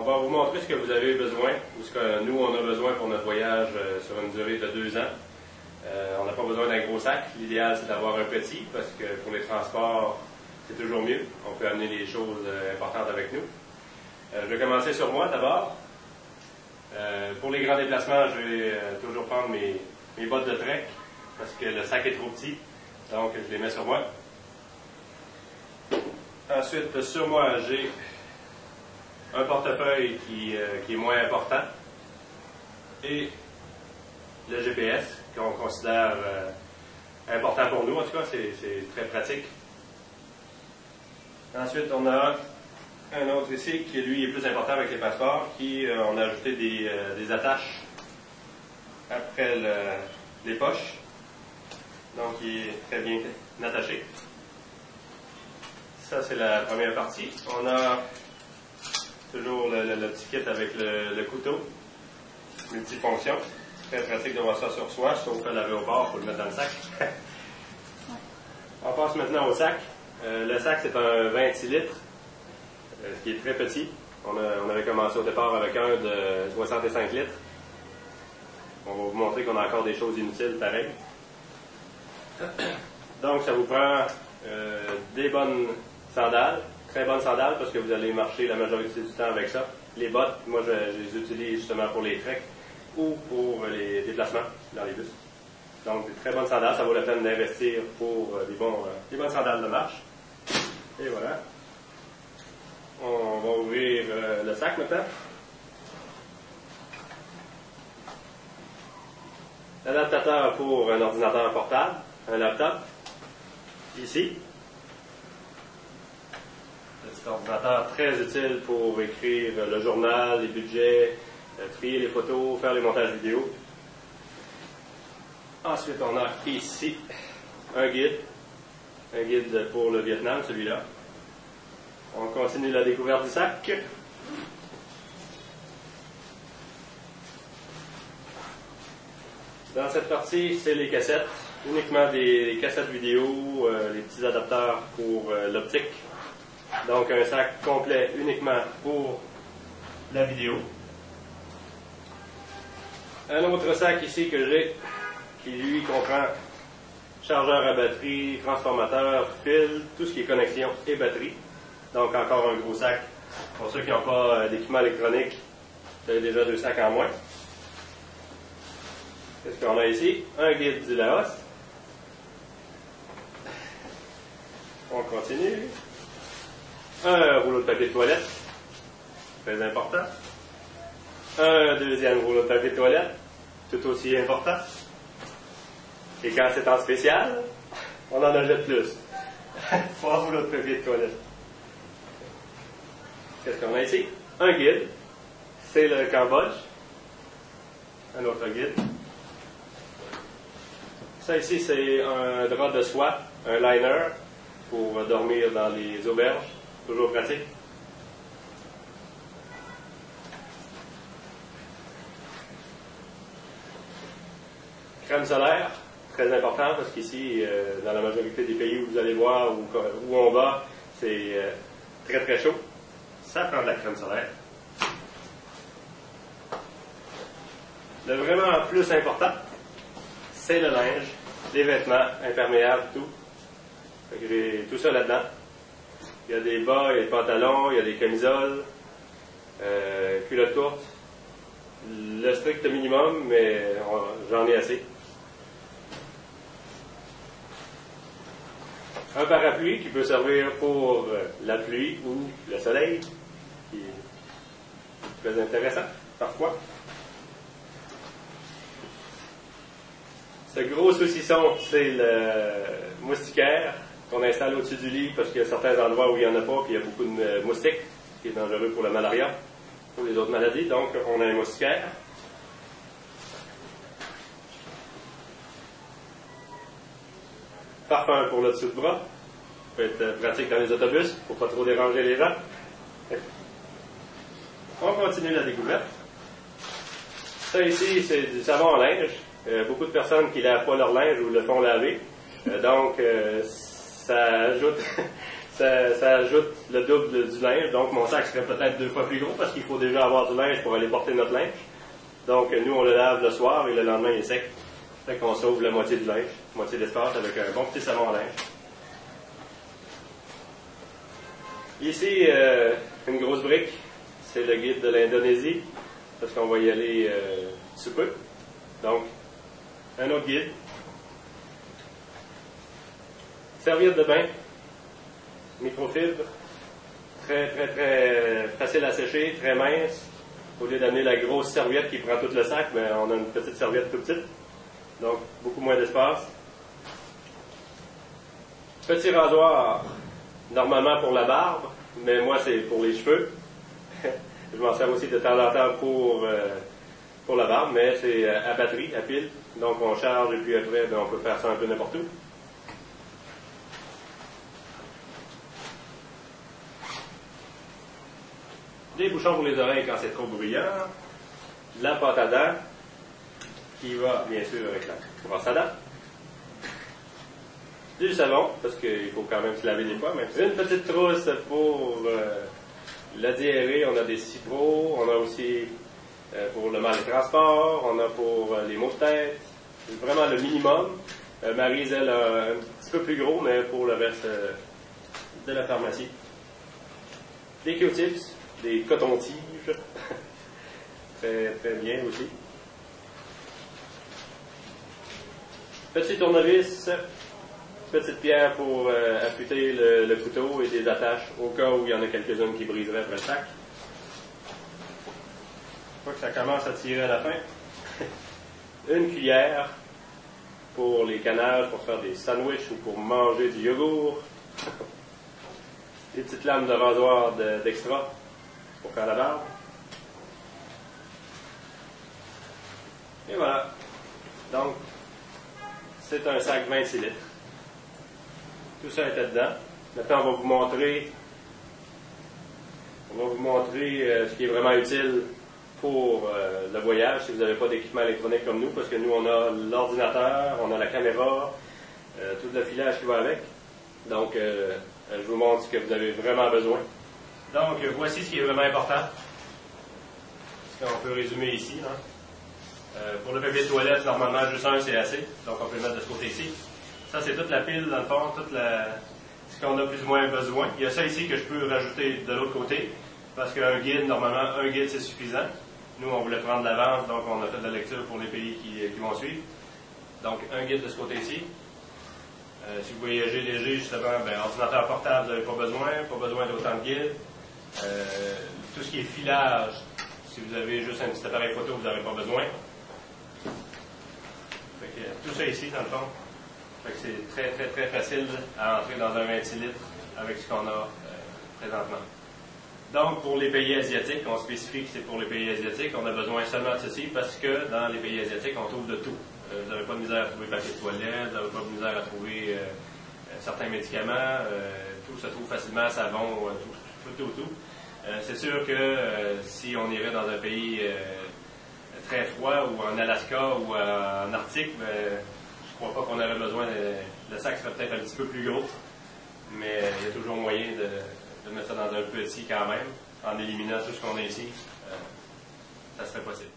va vous montrer ce que vous avez besoin, ou ce que nous on a besoin pour notre voyage sur une durée de 2 ans. On n'a pas besoin d'un gros sac. L'idéal, c'est d'avoir un petit, parce que pour les transports, c'est toujours mieux. On peut amener des choses importantes avec nous. Je vais commencer sur moi d'abord. Pour les grands déplacements, je vais toujours prendre mes bottes de trek, parce que le sac est trop petit, donc je les mets sur moi. Ensuite, sur moi, j'ai un portefeuille qui est moins important et le GPS qu'on considère important pour nous. En tout cas, c'est très pratique. Ensuite, on a un autre ici qui, lui, est plus important avec les passeports, on a ajouté des attaches après les poches. Donc, il est très bien attaché. Ça, c'est la première partie. On a toujours le petit kit avec le couteau, multifonction. Très pratique d'avoir ça sur soi, sauf à l'aéroport, il faut le mettre dans le sac. On passe maintenant au sac. Le sac, c'est un 26 litres, qui est très petit. On avait commencé au départ avec un de 65 litres. On va vous montrer qu'on a encore des choses inutiles pareil. Donc, ça vous prend des bonnes sandales, très bonnes sandales, parce que vous allez marcher la majorité du temps avec ça. Les bottes, moi, je les utilise justement pour les treks ou pour les déplacements dans les bus. Donc, des très bonnes sandales, ça vaut la peine d'investir pour des bonnes sandales de marche. Et voilà. On va ouvrir le sac maintenant. L'adaptateur pour un ordinateur portable, un laptop, ici. Petit ordinateur très utile pour écrire le journal, les budgets, trier les photos, faire les montages vidéo. Ensuite, on a ici un guide pour le Vietnam, celui-là. On continue la découverte du sac. Dans cette partie, c'est les cassettes, uniquement des cassettes vidéo, les petits adapteurs pour l'optique. Donc un sac complet uniquement pour la vidéo. Un autre sac ici que j'ai, qui lui comprend chargeur à batterie, transformateur, fil, tout ce qui est connexion et batterie. Donc encore un gros sac. Pour ceux qui n'ont pas d'équipement électronique, vous avez déjà 2 sacs en moins. Qu'est-ce qu'on a ici? Un guide du Laos. On continue. Un rouleau de papier de toilette. Très important. Un deuxième rouleau de papier de toilette. Tout aussi important. Et quand c'est en spécial, on en achète plus. 3 rouleaux de papier de toilette. Qu'est-ce qu'on a ici? Un guide. C'est le Cambodge. Un autre guide. Ça ici, c'est un drap de soie, un liner, pour dormir dans les auberges. Toujours pratique. Crème solaire, très important, parce qu'ici, dans la majorité des pays où vous allez voir, où on va, c'est très très chaud. Ça prend de la crème solaire. Le vraiment plus important, c'est le linge, les vêtements, imperméables, tout. Fait que j'ai tout ça là-dedans. Il y a des bas, il y a des pantalons, il y a des camisoles, culottes courtes. Le strict minimum, mais j'en ai assez. Un parapluie qui peut servir pour la pluie ou le soleil, qui est très intéressant parfois. Ce gros saucisson, c'est le moustiquaire qu'on installe au-dessus du lit parce qu'il y a certains endroits où il n'y en a pas, puis il y a beaucoup de moustiques, ce qui est dangereux pour la malaria, pour les autres maladies. Donc, on a un moustiquaire. Parfum pour le dessous de bras. Ça peut être pratique dans les autobus pour ne pas trop déranger les gens. On continue la découverte. Ça ici, c'est du savon en linge. Beaucoup de personnes qui ne lavent pas leur linge ou le font laver. Donc, ça ajoute ça ajoute le double du linge. Donc, mon sac serait peut-être 2 fois plus gros parce qu'il faut déjà avoir du linge pour aller porter notre linge. Donc, nous, on le lave le soir et le lendemain, il est sec. Fait qu'on sauve la moitié du linge, moitié d'espace avec un bon petit savon à linge. Ici, une grosse brique, c'est le guide de l'Indonésie, parce qu'on va y aller sous peu. Donc, un autre guide. Serviette de bain, microfibre, très facile à sécher, très mince. Au lieu d'amener la grosse serviette qui prend tout le sac, ben, on a une petite serviette tout petite. Donc, beaucoup moins d'espace. Petit rasoir, normalement pour la barbe, mais moi c'est pour les cheveux. Je m'en sers aussi de temps en temps pour la barbe, mais c'est à batterie, à pile. Donc on charge et puis après, ben, on peut faire ça un peu n'importe où. Des bouchons pour les oreilles quand c'est trop bruyant. La pâte à dents, qui va bien sûr avec la brosse à dents. Du savon, parce qu'il faut quand même se laver des fois. Même. Une petite trousse pour la diarrhée, on a des citrons, on a aussi pour le mal des transports, on a pour les maux de tête. C'est vraiment le minimum. Maryse, elle, a un petit peu plus gros, mais pour le reste de la pharmacie. Des Q-tips, des cotons-tiges, très bien aussi. Petit tournevis, petite pierre pour affûter le couteau et des attaches au cas où il y en a quelques-unes qui briseraient après le sac. Une fois que ça commence à tirer à la fin, une cuillère pour les canages, pour faire des sandwichs ou pour manger du yogourt. Des petites lames de rasoir d'extra pour faire la barbe. Et voilà. Donc, c'est un sac 26 litres. Tout ça était dedans. Maintenant, on va vous montrer ce qui est vraiment utile pour le voyage si vous n'avez pas d'équipement électronique comme nous, parce que nous, on a l'ordinateur, on a la caméra, tout le filage qui va avec. Donc, je vous montre ce que vous avez vraiment besoin. Donc, voici ce qui est vraiment important. Ce qu'on peut résumer ici. Hein. Pour le papier de toilette, normalement, juste un, c'est assez. Donc, on peut le mettre de ce côté-ci. Ça, c'est toute la pile, dans le fond, ce qu'on a plus ou moins besoin. Il y a ça ici que je peux rajouter de l'autre côté, parce qu'un guide, normalement, un guide, c'est suffisant. Nous, on voulait prendre de l'avance, donc on a fait de la lecture pour les pays qui vont suivre. Donc, un guide de ce côté-ci. Si vous voyagez léger, justement, ben, ordinateur portable, vous n'avez pas besoin d'autant de guides. Tout ce qui est filage, si vous avez juste un petit appareil photo, vous n'avez pas besoin. Fait que, tout ça ici, dans le fond. Fait que c'est très facile à entrer dans un 26 litres avec ce qu'on a présentement. Donc, pour les pays asiatiques, on spécifie que c'est pour les pays asiatiques, on a besoin seulement de ceci parce que dans les pays asiatiques, on trouve de tout. Vous n'avez pas de misère à trouver papier de toilette, vous n'avez pas de misère à trouver certains médicaments, tout se trouve facilement, savon, tout. C'est sûr que si on irait dans un pays très froid, ou en Alaska, ou en Arctique, ben, je ne crois pas qu'on aurait besoin le sac serait peut-être un petit peu plus gros, mais il y a toujours moyen de mettre ça dans un petit quand même, en éliminant tout ce qu'on a ici, ça serait possible.